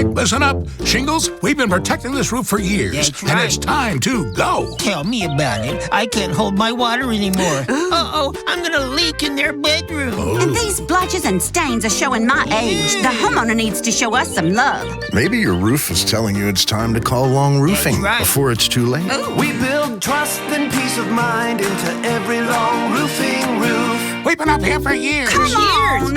right, listen up. Shingles, we've been protecting this roof for years. That's And right. it's time to go. Tell me about it. I can't hold my water anymore. Uh-oh, I'm gonna leak in their bedroom. And these blotches and stains are showing my age. The homeowner needs to show us some love. Maybe your roof is telling you it's time to call Long Roofing That's right. before it's too late. We build trust and peace of mind into every Long Roofing roof. We've been up here for years. Come on.